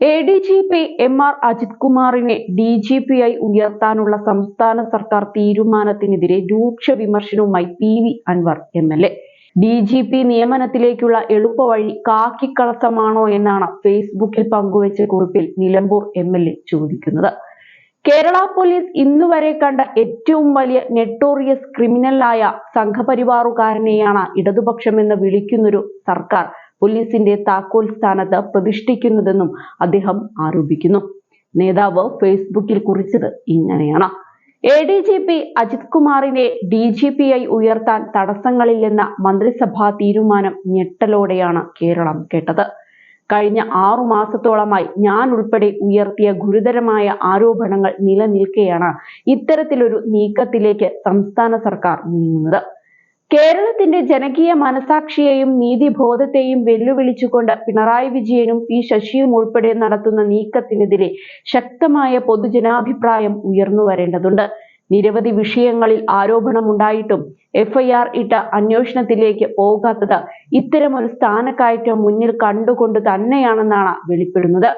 ADGP MR Ajith കുമാറിനെ DGP ആയി ഉയർത്താനുള്ള സംസ്ഥാന സർക്കാർ തീരുമാനത്തിനെതിരെ രൂക്ഷ വിമർശനവുമായി PV അൻവർ MLA. DGP നിയമനത്തിലേക്കുള്ള എളുപ്പവഴി കാക്കിക്കളസമാണോ എന്നാണ് ഫേസ്ബുക്കിൽ പങ്കുവച്ച കുറിപ്പിൽ നിലമ്പൂർ MLA ചോദിക്കുന്നത്. കേരള പോലീസ് ഇന്നുവരെ കണ്ട ഏറ്റവും വലിയ നെട്ടോറിയസ് ക്രിമിനലായ സംഘപരിവാറുകാരനെയാണ് ഇടതുപക്ഷമെന്ന് വിളിക്കുന്നൊരു സർക്കാർ പോലീസിന്റെ താക്കോൽ സ്ഥാനത്ത് പ്രതിഷ്ഠിക്കുന്നതെന്നും അദ്ദേഹം ആരോപിക്കുന്നു. നേതാവ് ഫേസ്ബുക്കിൽ കുറിച്ചത് ഇങ്ങനെയാണ്: ADGP അജിത് കുമാറിനെ DGP ആയി ഉയർത്താൻ തടസ്സങ്ങളില്ലെന്ന മന്ത്രിസഭാ തീരുമാനം ഞെട്ടലോടെയാണ് കേരളം കേട്ടത്. കഴിഞ്ഞ 6 മാസത്തോളമായി ഞാൻ ഉൾപ്പെടെ ഉയർത്തിയ ഗുരുതരമായ ആരോപണങ്ങൾ നിലനിൽക്കെയാണ് ഇത്തരത്തിലൊരു നീക്കത്തിലേക്ക് സംസ്ഥാന സർക്കാർ നീങ്ങുന്നത്. കേരളത്തിന്റെ ജനകീയ മനസാക്ഷിയെയും നീതിബോധത്തെയും വെല്ലുവിളിച്ചുകൊണ്ട് പിണറായി വിജയനും P ശശിയും ഉൾപ്പെടെ നടത്തുന്ന നീക്കത്തിനെതിരെ ശക്തമായ പൊതുജനാഭിപ്രായം ഉയർന്നു വരേണ്ടതുണ്ട്. നിരവധി വിഷയങ്ങളിൽ ആരോപണമുണ്ടായിട്ടും FIR ഇട്ട അന്വേഷണത്തിലേക്ക് പോകാത്തത് ഇത്തരമൊരു സ്ഥാനക്കയറ്റം മുന്നിൽ കണ്ടുകൊണ്ട് തന്നെയാണെന്നാണ് വെളിപ്പെടുന്നത്.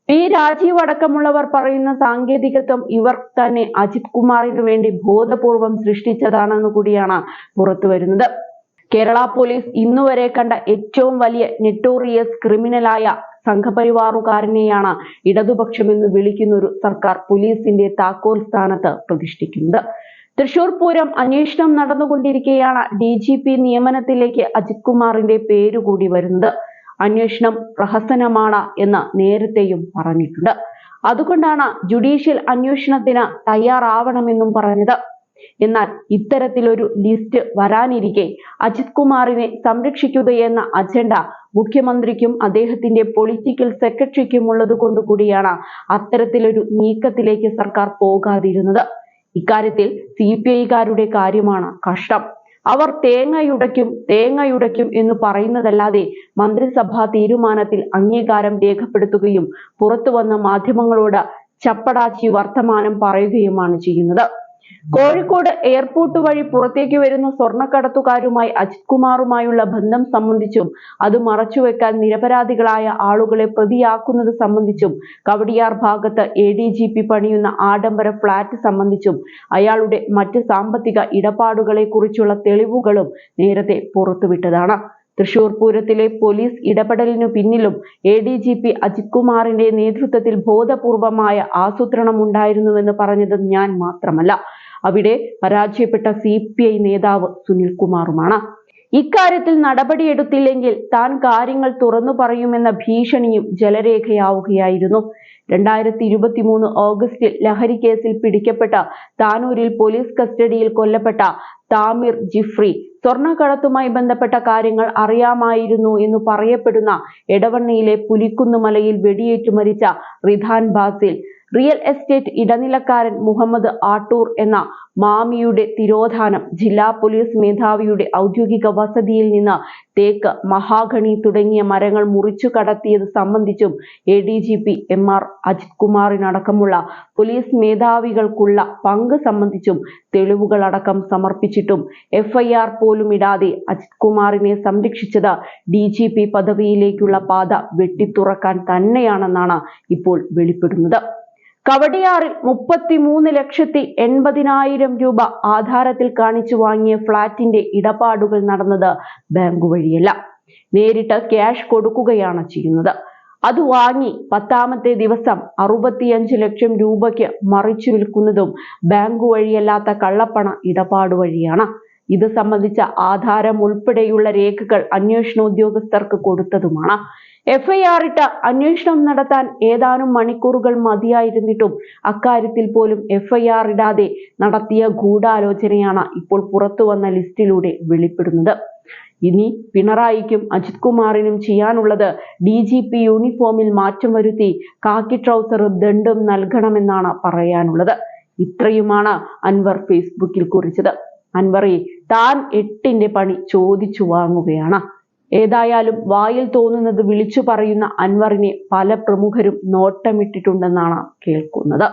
P രാജീവ് അടക്കമുള്ളവർ പറയുന്ന സാങ്കേതികത്വം ഇവർ തന്നെ അജിത് കുമാറിനു വേണ്ടി ബോധപൂർവം സൃഷ്ടിച്ചതാണെന്ന് കൂടിയാണ് പുറത്തു വരുന്നത്. കേരള പോലീസ് ഇന്നുവരെ കണ്ട ഏറ്റവും വലിയ നെട്ടോറിയസ് ക്രിമിനലായ സംഘപരിവാറുകാരനെയാണ് ഇടതുപക്ഷമെന്ന് വിളിക്കുന്നൊരു സർക്കാർ പോലീസിന്റെ താക്കോൽ സ്ഥാനത്ത് പ്രതിഷ്ഠിക്കുന്നത്. തൃശൂർ പൂരം അന്വേഷണം നടന്നുകൊണ്ടിരിക്കെയാണ് DGP നിയമനത്തിലേക്ക് അജിത് കുമാറിന്റെ പേരുകൂടി വരുന്നത്. അന്വേഷണം പ്രഹസനമാണ് എന്ന് നേരത്തെയും പറഞ്ഞിട്ടുണ്ട്. അതുകൊണ്ടാണ് ജുഡീഷ്യൽ അന്വേഷണത്തിന് തയ്യാറാവണമെന്നും പറഞ്ഞത്. എന്നാൽ ഇത്തരത്തിലൊരു ലിസ്റ്റ് വരാനിരിക്കെ അജിത് കുമാറിനെ സംരക്ഷിക്കുകയെന്ന അജണ്ട മുഖ്യമന്ത്രിക്കും അദ്ദേഹത്തിന്റെ പൊളിറ്റിക്കൽ സെക്രട്ടറിക്കും ഉള്ളത് കൊണ്ടുകൂടിയാണ് അത്തരത്തിലൊരു നീക്കത്തിലേക്ക് സർക്കാർ പോകാതിരുന്നത്. ഇക്കാര്യത്തിൽ CPI-കാരുടെ കാര്യമാണ് കഷ്ടം. അവർ തേങ്ങയുടയ്ക്കും എന്ന് പറയുന്നതല്ലാതെ മന്ത്രിസഭാ തീരുമാനത്തിൽ അംഗീകാരം രേഖപ്പെടുത്തുകയും പുറത്തു വന്ന മാധ്യമങ്ങളോട് ചപ്പടാച്ചി വർത്തമാനം പറയുകയുമാണ് ചെയ്യുന്നത്. കോഴിക്കോട് എയർപോർട്ട് വഴി പുറത്തേക്ക് വരുന്ന സ്വർണ്ണക്കടത്തുകാരുമായി അജിത് കുമാറുമായുള്ള ബന്ധം സംബന്ധിച്ചും അത് മറച്ചുവെക്കാൻ നിരപരാധികളായ ആളുകളെ പ്രതിയാക്കുന്നത് സംബന്ധിച്ചും കവടിയാർ ഭാഗത്ത് ADGP പണിയുന്ന ആഡംബര ഫ്ളാറ്റ് സംബന്ധിച്ചും അയാളുടെ മറ്റ് സാമ്പത്തിക ഇടപാടുകളെ കുറിച്ചുള്ള തെളിവുകളും നേരത്തെ പുറത്തുവിട്ടതാണ്. തൃശൂർ പൂരത്തിലെ പോലീസ് ഇടപെടലിനു പിന്നിലും ADGP അജിത് കുമാറിന്റെ നേതൃത്വത്തിൽ ബോധപൂർവമായ ആസൂത്രണം ഉണ്ടായിരുന്നുവെന്ന് പറഞ്ഞത് ഞാൻ മാത്രമല്ല, അവിടെ പരാജയപ്പെട്ട CPI നേതാവ് സുനിൽകുമാറുമാണ്. ഇക്കാര്യത്തിൽ നടപടിയെടുത്തില്ലെങ്കിൽ താൻ കാര്യങ്ങൾ തുറന്നു പറയുമെന്ന ഭീഷണിയും ജലരേഖയാവുകയായിരുന്നു. 2023 ഓഗസ്റ്റിൽ ലഹരി കേസിൽ പിടിക്കപ്പെട്ട താനൂരിൽ പോലീസ് കസ്റ്റഡിയിൽ കൊല്ലപ്പെട്ട താമിർ ജിഫ്രി സ്വർണ്ണക്കടത്തുമായി ബന്ധപ്പെട്ട കാര്യങ്ങൾ അറിയാമായിരുന്നു എന്ന് പറയപ്പെടുന്ന എടവണ്ണയിലെ പുലിക്കുന്നുമലയിൽ വെടിയേറ്റു മരിച്ച റിധാൻ ബാസിൽ, റിയൽ എസ്റ്റേറ്റ് ഇടനിലക്കാരൻ മുഹമ്മദ് ആട്ടൂർ എന്ന മാമിയുടെ തിരോധാനം, ജില്ലാ പോലീസ് മേധാവിയുടെ ഔദ്യോഗിക വസതിയിൽ നിന്ന് തേക്ക്, മഹാഗണി തുടങ്ങിയ മരങ്ങൾ മുറിച്ചു കടത്തിയത് സംബന്ധിച്ചും ADGP MR അജിത് കുമാറിനടക്കമുള്ള പോലീസ് മേധാവികൾക്കുള്ള പങ്ക് സംബന്ധിച്ചും തെളിവുകളടക്കം സമർപ്പിച്ചിട്ടും FIR പോലും ഇടാതെ അജിത് കുമാറിനെ സംരക്ഷിച്ചത് DGP പദവിയിലേക്കുള്ള പാത വെട്ടിത്തുറക്കാൻ തന്നെയാണെന്നാണ് ഇപ്പോൾ വെളിപ്പെടുന്നത്. കവടിയാറിൽ 33,80,000 രൂപ ആധാരത്തിൽ കാണിച്ചു വാങ്ങിയ ഫ്ളാറ്റിന്റെ ഇടപാടുകൾ നടന്നത് ബാങ്ക് വഴിയല്ല, നേരിട്ട് ക്യാഷ് കൊടുക്കുകയാണ് ചെയ്യുന്നത്. അത് വാങ്ങി 10ാമത്തെ ദിവസം 65 ലക്ഷം രൂപയ്ക്ക് മറിച്ചു വിൽക്കുന്നതും ബാങ്ക് വഴിയല്ലാത്ത കള്ളപ്പണ ഇടപാട് വഴിയാണ്. ഇത് സംബന്ധിച്ച ആധാരം ഉൾപ്പെടെയുള്ള രേഖകൾ അന്വേഷണ ഉദ്യോഗസ്ഥർക്ക് കൊടുത്തതുമാണ്. FIR ഇട്ട് അന്വേഷണം നടത്താൻ ഏതാനും മണിക്കൂറുകൾ മതിയായിരുന്നിട്ടും അക്കാര്യത്തിൽ പോലും FIR ഇടാതെ നടത്തിയ ഗൂഢാലോചനയാണ് ഇപ്പോൾ പുറത്തുവന്ന ലിസ്റ്റിലൂടെ വെളിപ്പെടുന്നത്. ഇനി പിണറായിക്കും അജിത് കുമാറിനും ചെയ്യാനുള്ളത് DGP യൂണിഫോമിൽ മാറ്റം വരുത്തി കാക്കി ട്രൗസറും ദണ്ടും നൽകണമെന്നാണ് പറയാനുള്ളത്. ഇത്രയുമാണ് അൻവർ ഫേസ്ബുക്കിൽ കുറിച്ചത്. അൻവറെ, താൻ 8ന്റെ പണി ചോദിച്ചു വാങ്ങുകയാണ്. ഏതായാലും വായിൽ തോന്നുന്നത് വിളിച്ചു പറയുന്ന അൻവറിനെ പല പ്രമുഖരും നോട്ടമിട്ടിട്ടുണ്ടെന്നാണ് കേൾക്കുന്നത്.